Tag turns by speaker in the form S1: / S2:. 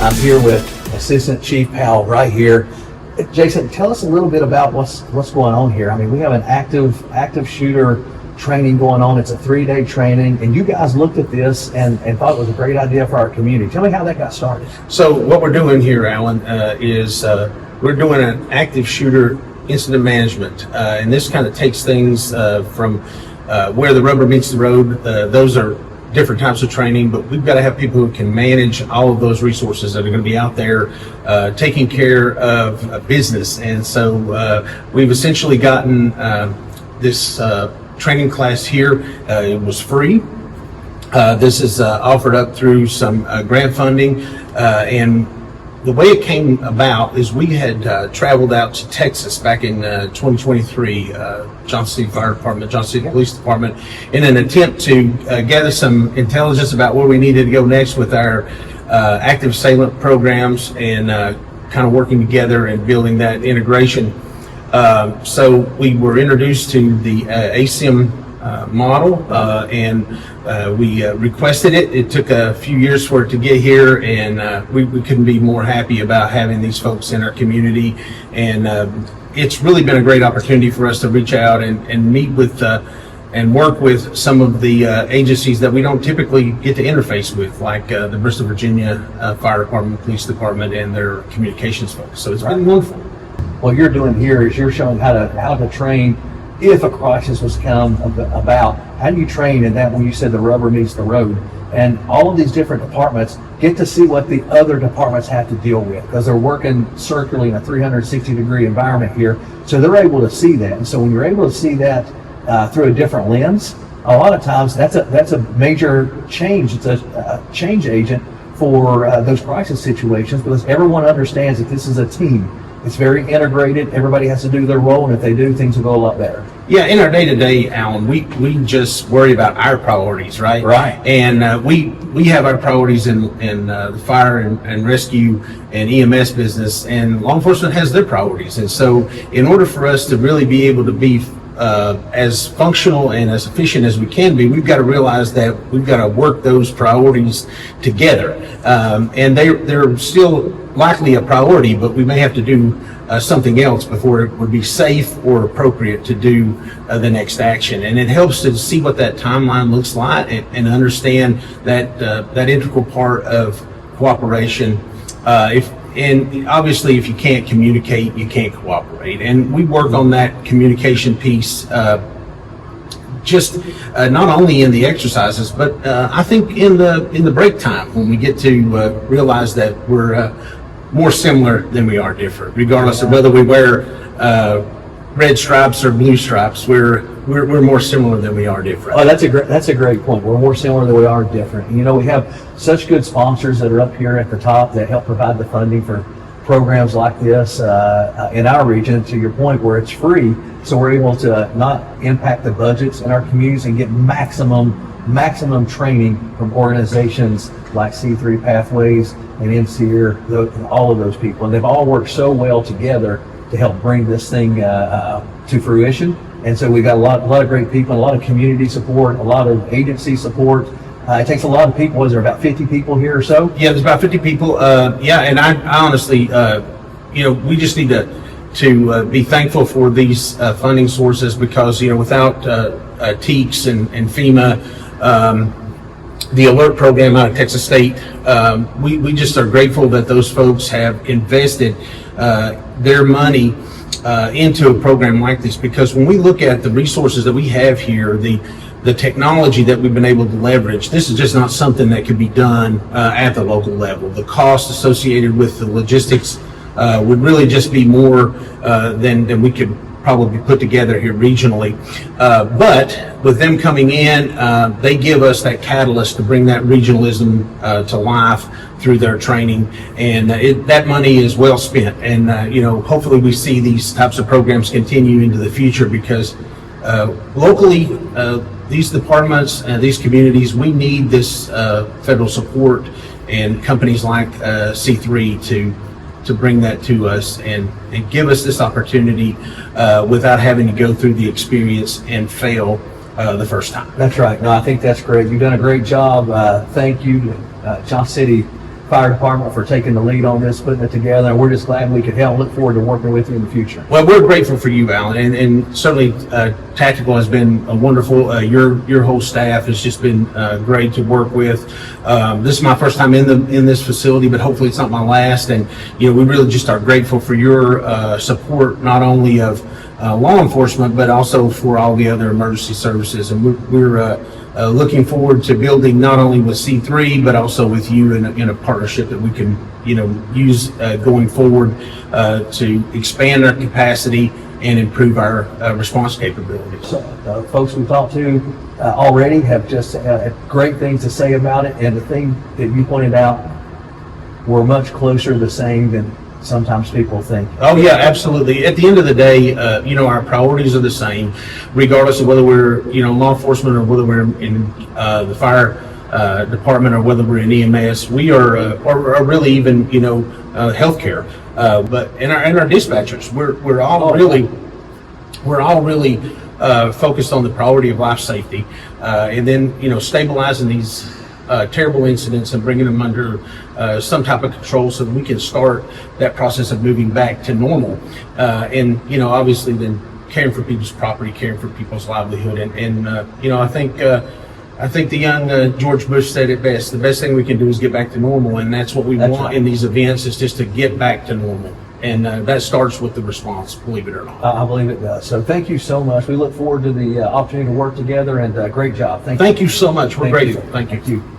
S1: I'm here with Assistant Chief Powell right here. Jason, tell us a little bit about what's going on here. I mean, we have an active shooter training going on. It's a 3-day training, and you guys looked at this and thought it was a great idea for our community. Tell me how that got started.
S2: So what we're doing here, Alan, is we're doing an active shooter incident management, and this kind of takes things from where the rubber meets the road. Those are different types of training, but we've got to have people who can manage all of those resources that are going to be out there taking care of business. And so we've essentially gotten this training class here. It was free. This is offered up through some grant funding, and the way it came about is we had traveled out to Texas back in 2023, Johnson City Fire Department, Johnson City Police Department, in an attempt to gather some intelligence about where we needed to go next with our active assailant programs and kind of working together and building that integration. So we were introduced to the ASIM model, and we requested it. It took a few years for it to get here, and we couldn't be more happy about having these folks in our community. And it's really been a great opportunity for us to reach out and meet with and work with some of the agencies that we don't typically get to interface with, like the Bristol, Virginia Fire Department, Police Department, and their communications folks. So it's been wonderful.
S1: What you're doing here is you're showing how to train if a crisis was come about. How do you train in that when you said the rubber meets the road? And all of these different departments get to see what the other departments have to deal with, because they're working circularly in a 360-degree environment here, so they're able to see that. And so when you're able to see that through a different lens, a lot of times that's a major change. It's a change agent for those crisis situations, because everyone understands that this is a team. It's very integrated. Everybody has to do their role, and if they do, things will go a lot better.
S2: Yeah, in our day-to-day, Alan, we just worry about our priorities, right?
S1: Right.
S2: And we have our priorities in the fire and rescue and EMS business, and law enforcement has their priorities. And so in order for us to really be able to be as functional and as efficient as we can be, we've got to realize that we've got to work those priorities together. And they're still likely a priority, but we may have to do something else before it would be safe or appropriate to do the next action. And it helps to see what that timeline looks like and understand that integral part of cooperation. And obviously, if you can't communicate, you can't cooperate. And we work on that communication piece just not only in the exercises, but I think in the break time, when we get to realize that we're more similar than we are different, regardless of whether we wear red stripes or blue stripes. We're more similar than we are different.
S1: Oh, that's a great point. We're more similar than we are different. You know, we have such good sponsors that are up here at the top that help provide the funding for programs like this in our region, to your point, where it's free. So we're able to not impact the budgets in our communities and get maximum training from organizations like C3 Pathways and MCER, all of those people. And they've all worked so well together to help bring this thing to fruition. And so we've got a lot of great people, a lot of community support, a lot of agency support. It takes a lot of people. Was there about 50 people here or so?
S2: Yeah, there's about 50 people. And I honestly, we just need to be thankful for these funding sources, because, without TEEX and FEMA, the alert program out of Texas State, we just are grateful that those folks have invested their money into a program like this, because when we look at the resources that we have here, the technology that we've been able to leverage, this is just not something that could be done at the local level. The cost associated with the logistics would really just be more than we could probably put together here regionally. But with them coming in, they give us that catalyst to bring that regionalism to life through their training, and that money is well spent. And hopefully we see these types of programs continue into the future, because locally, these departments and these communities, we need this federal support and companies like C3 to bring that to us and give us this opportunity without having to go through the experience and fail the first time.
S1: That's right. No, I think that's great. You've done a great job. Thank you to Johnson City fire department for taking the lead on this, putting it together. And we're just glad we could help. Look forward to working with you in the future.
S2: Well, we're grateful for you, Alan, and certainly Tactical has been wonderful. Your whole staff has just been great to work with. This is my first time in this facility, but hopefully it's not my last. And we really just are grateful for your support, not only of law enforcement, but also for all the other emergency services. And we're looking forward to building not only with C3, but also with you in a partnership that we can, use going forward to expand our capacity and improve our response capabilities.
S1: So, folks we talked to already have just great things to say about it. And the thing that you pointed out, we're much closer to the same than sometimes people think.
S2: Oh yeah, absolutely. At the end of the day, our priorities are the same, regardless of whether we're, law enforcement or whether we're in the fire department or whether we're in EMS. We are, or really even, healthcare. But in our dispatchers, we're all really focused on the priority of life safety, and then stabilizing these terrible incidents and bringing them under some type of control so that we can start that process of moving back to normal. And obviously then caring for people's property, caring for people's livelihood. And I think the young George Bush said it best. The best thing we can do is get back to normal. And that's what we want
S1: right.
S2: in these events, is just to get back to normal. And that starts with the response, believe it or not.
S1: I believe it does. So thank you so much. We look forward to the opportunity to work together, and great job.
S2: Thank you so much. We're
S1: Thank
S2: grateful.
S1: you.
S2: Thank you.
S1: Thank you.